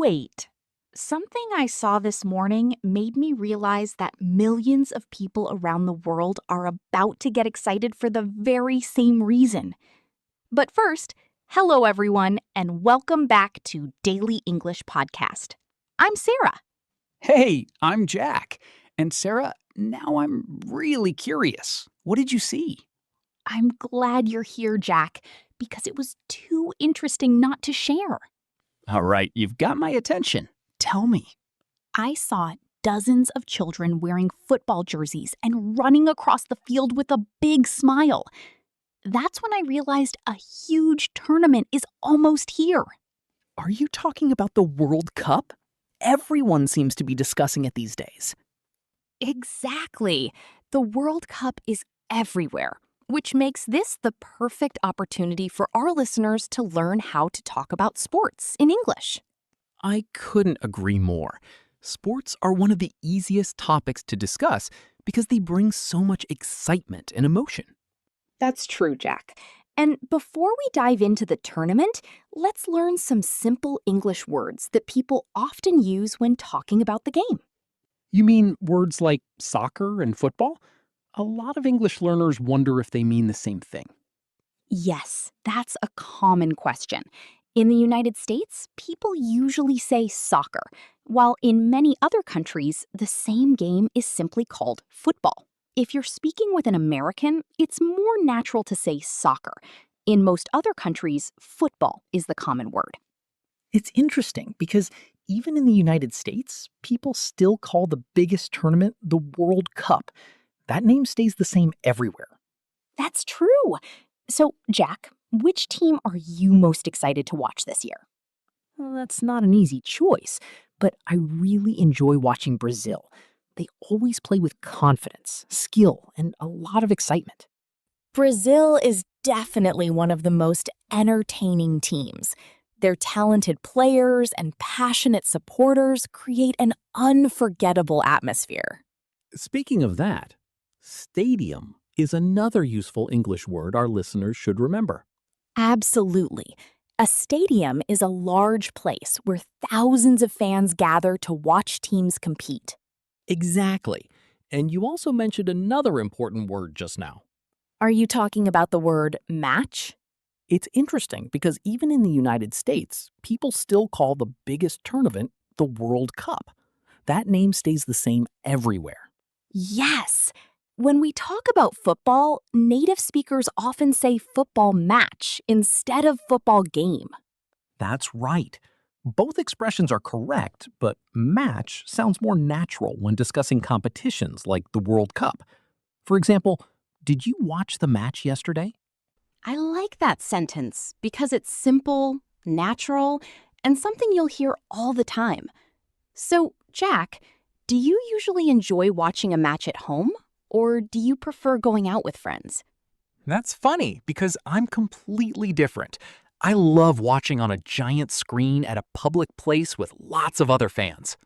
Wait, something I saw this morning made me realize that millions of people around the world are about to get excited for the very same reason. But first, hello everyone, and welcome back to Daily English Podcast. I'm Sarah. Hey, I'm Jack. And Sarah, now I'm really curious. What did you see? I'm glad you're here, Jack, because it was too interesting not to share. All right, you've got my attention. Tell me. I saw dozens of children wearing football jerseys and running across the field with a big smile. That's when I realized a huge tournament is almost here. Are you talking about the World Cup? Everyone seems to be discussing it these days. Exactly. The World Cup is everywhere, which makes this the perfect opportunity for our listeners to learn how to talk about sports in English. I couldn't agree more. Sports are one of the easiest topics to discuss because they bring so much excitement and emotion. That's true, Jack. And before we dive into the tournament, let's learn some simple English words that people often use when talking about the game. You mean words like soccer and football? A lot of English learners wonder if they mean the same thing. Yes, that's a common question. In the United States, people usually say soccer, while in many other countries, the same game is simply called football. If you're speaking with an American, it's more natural to say soccer. In most other countries, football is the common word. It's interesting because even in the United States, people still call the biggest tournament the World Cup. That name stays the same everywhere. That's true. So, Jack, which team are you most excited to watch this year? Well, that's not an easy choice, but I really enjoy watching Brazil. They always play with confidence, skill, and a lot of excitement. Brazil is definitely one of the most entertaining teams. Their talented players and passionate supporters create an unforgettable atmosphere. Speaking of that, stadium is another useful English word our listeners should remember. Absolutely. A stadium is a large place where thousands of fans gather to watch teams compete. Exactly. And you also mentioned another important word just now. Are you talking about the word match? It's interesting because even in the United States, people still call the biggest tournament the World Cup. That name stays the same everywhere. Yes. When we talk about football, native speakers often say football match instead of football game. That's right. Both expressions are correct, but match sounds more natural when discussing competitions like the World Cup. For example, did you watch the match yesterday? I like that sentence because it's simple, natural, and something you'll hear all the time. So, Jack, do you usually enjoy watching a match at home, or do you prefer going out with friends? That's funny because I'm completely different. I love watching on a giant screen at a public place with lots of other fans.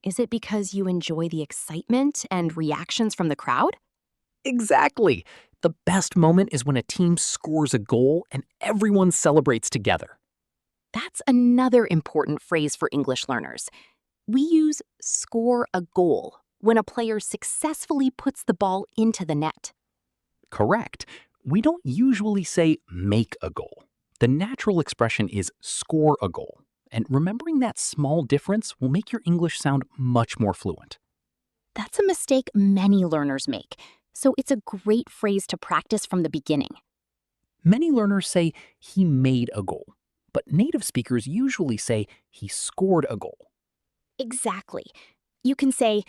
Is it because you enjoy the excitement and reactions from the crowd? Exactly. The best moment is when a team scores a goal and everyone celebrates together. That's another important phrase for English learners. We use score a goal when a player successfully puts the ball into the net. Correct. We don't usually say make a goal. The natural expression is score a goal. And remembering that small difference will make your English sound much more fluent. That's a mistake many learners make, so it's a great phrase to practice from the beginning. Many learners say he made a goal, but native speakers usually say he scored a goal. Exactly. You can say,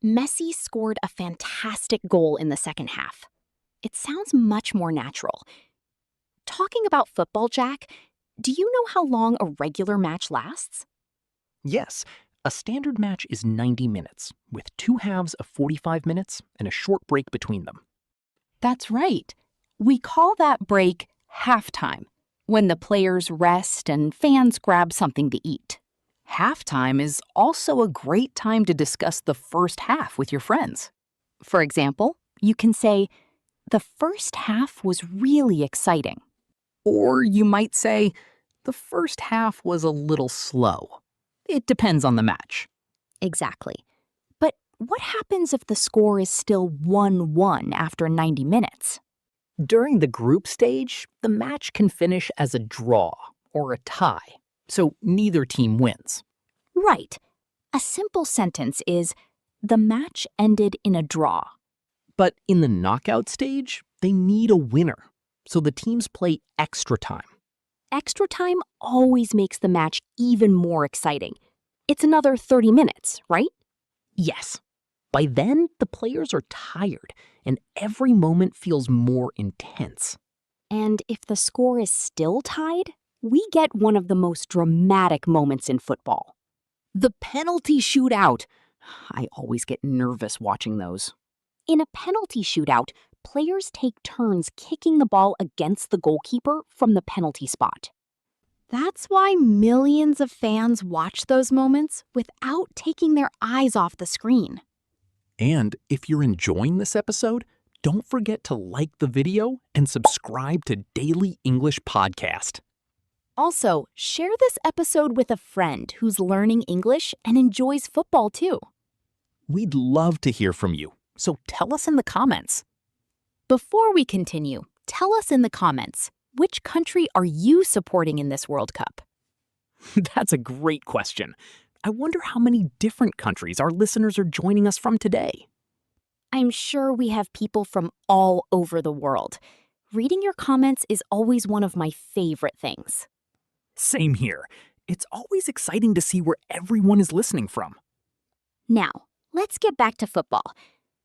Messi scored a fantastic goal in the second half. It sounds much more natural. Talking about football, Jack, do you know how long a regular match lasts? Yes, a standard match is 90 minutes, with two halves of 45 minutes and a short break between them. That's right. We call that break halftime, when the players rest and fans grab something to eat. Halftime is also a great time to discuss the first half with your friends. For example, you can say, the first half was really exciting. Or you might say, the first half was a little slow. It depends on the match. Exactly. But what happens if the score is still 1-1 after 90 minutes? During the group stage, the match can finish as a draw or a tie, so neither team wins. Right. A simple sentence is, the match ended in a draw. But in the knockout stage, they need a winner, so the teams play extra time. Extra time always makes the match even more exciting. It's another 30 minutes, right? Yes. By then, the players are tired, and every moment feels more intense. And if the score is still tied, we get one of the most dramatic moments in football. The penalty shootout. I always get nervous watching those. In a penalty shootout, players take turns kicking the ball against the goalkeeper from the penalty spot. That's why millions of fans watch those moments without taking their eyes off the screen. And if you're enjoying this episode, don't forget to like the video and subscribe to Daily English Podcast. Also, share this episode with a friend who's learning English and enjoys football too. We'd love to hear from you, so tell us in the comments. Before we continue, tell us in the comments, which country are you supporting in this World Cup? That's a great question. I wonder how many different countries our listeners are joining us from today. I'm sure we have people from all over the world. Reading your comments is always one of my favorite things. Same here. It's always exciting to see where everyone is listening from. Now, let's get back to football.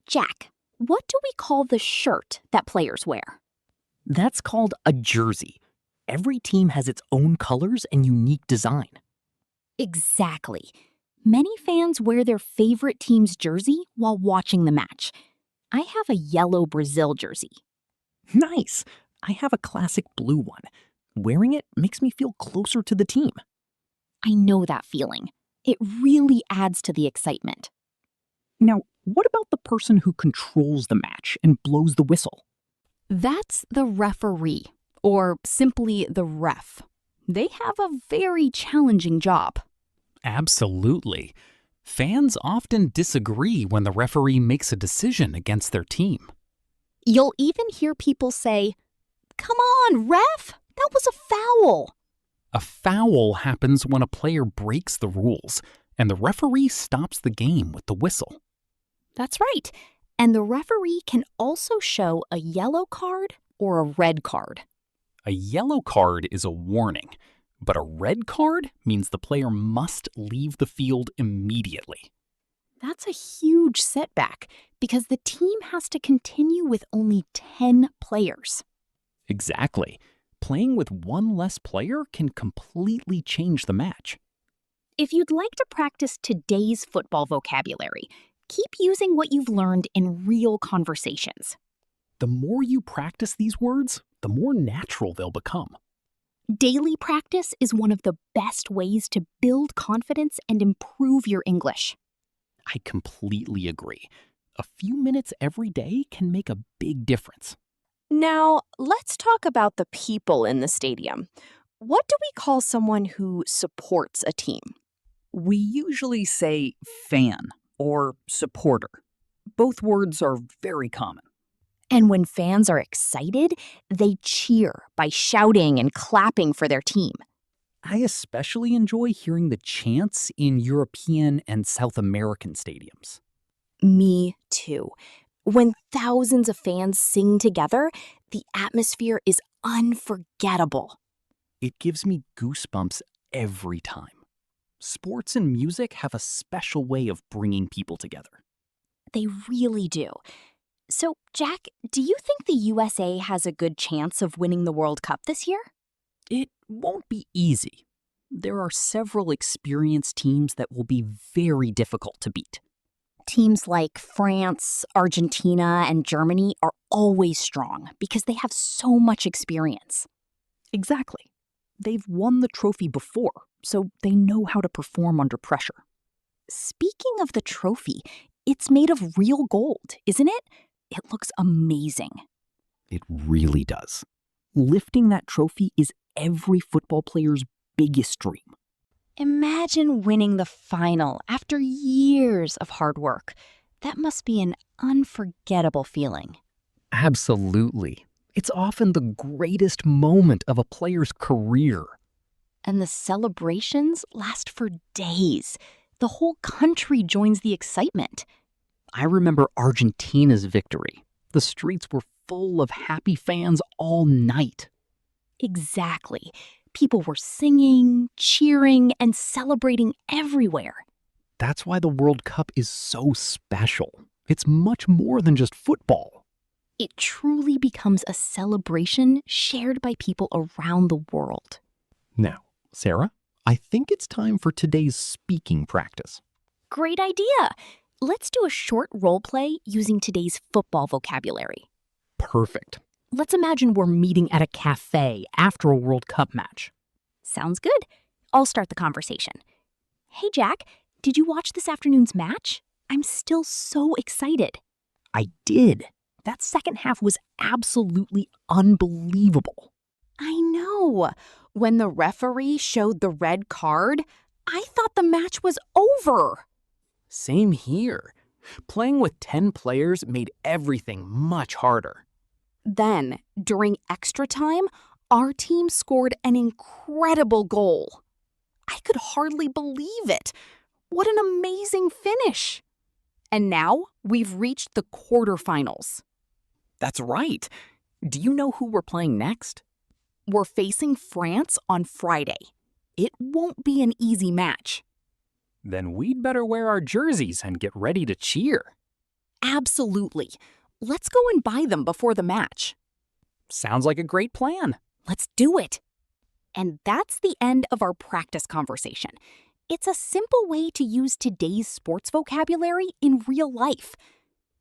Jack, what do we call the shirt that players wear? That's called a jersey. Every team has its own colors and unique design. Exactly. Many fans wear their favorite team's jersey while watching the match. I have a yellow Brazil jersey. Nice. I have a classic blue one. Wearing it makes me feel closer to the team. I know that feeling. It really adds to the excitement. Now, what about the person who controls the match and blows the whistle? That's the referee, or simply the ref. They have a very challenging job. Absolutely. Fans often disagree when the referee makes a decision against their team. You'll even hear people say, "Come on, ref! That was a foul!" A foul happens when a player breaks the rules, and the referee stops the game with the whistle. That's right. And the referee can also show a yellow card or a red card. A yellow card is a warning, but a red card means the player must leave the field immediately. That's a huge setback because the team has to continue with only 10 players. Exactly. Playing with one less player can completely change the match. If you'd like to practice today's football vocabulary, keep using what you've learned in real conversations. The more you practice these words, the more natural they'll become. Daily practice is one of the best ways to build confidence and improve your English. I completely agree. A few minutes every day can make a big difference. Now, let's talk about the people in the stadium. What do we call someone who supports a team? We usually say fan or supporter. Both words are very common. And when fans are excited, they cheer by shouting and clapping for their team. I especially enjoy hearing the chants in European and South American stadiums. Me too. When thousands of fans sing together, the atmosphere is unforgettable. It gives me goosebumps every time. Sports and music have a special way of bringing people together. They really do. So, Jack, do you think the USA has a good chance of winning the World Cup this year? It won't be easy. There are several experienced teams that will be very difficult to beat. Teams like France, Argentina, and Germany are always strong because they have so much experience. Exactly. They've won the trophy before, so they know how to perform under pressure. Speaking of the trophy, it's made of real gold, isn't it? It looks amazing. It really does. Lifting that trophy is every football player's biggest dream. Imagine winning the final after years of hard work. That must be an unforgettable feeling. Absolutely. It's often the greatest moment of a player's career. And the celebrations last for days. The whole country joins the excitement. I remember Argentina's victory. The streets were full of happy fans all night. Exactly. People were singing, cheering, and celebrating everywhere. That's why the World Cup is so special. It's much more than just football. It truly becomes a celebration shared by people around the world. Now, Sarah, I think it's time for today's speaking practice. Great idea! Let's do a short role play using today's football vocabulary. Perfect. Let's imagine we're meeting at a cafe after a World Cup match. Sounds good. I'll start the conversation. Hey, Jack, did you watch this afternoon's match? I'm still so excited. I did. That second half was absolutely unbelievable. I know. When the referee showed the red card, I thought the match was over. Same here. Playing with 10 players made everything much harder. Then, during extra time, our team scored an incredible goal. I could hardly believe it. What an amazing finish. And now we've reached the quarterfinals. That's right. Do you know who we're playing next? We're facing France on Friday. It won't be an easy match. Then we'd better wear our jerseys and get ready to cheer. Absolutely. Let's go and buy them before the match. Sounds like a great plan. Let's do it. And that's the end of our practice conversation. It's a simple way to use today's sports vocabulary in real life.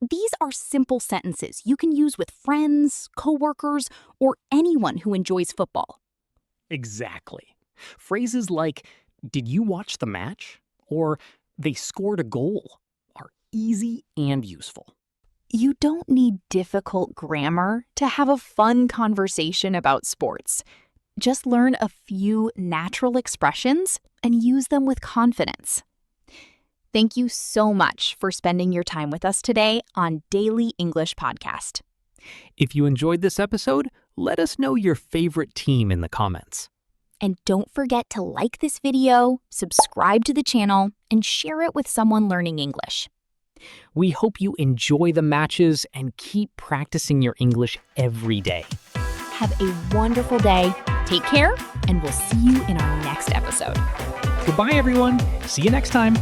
These are simple sentences you can use with friends, coworkers, or anyone who enjoys football. Exactly. Phrases like, "Did you watch the match?" or "They scored a goal" are easy and useful. You don't need difficult grammar to have a fun conversation about sports. Just learn a few natural expressions and use them with confidence. Thank you so much for spending your time with us today on Daily English Podcast. If you enjoyed this episode, let us know your favorite team in the comments. And don't forget to like this video, subscribe to the channel, and share it with someone learning English. We hope you enjoy the matches and keep practicing your English every day. Have a wonderful day, take care, and we'll see you in our next episode. Goodbye, everyone. See you next time.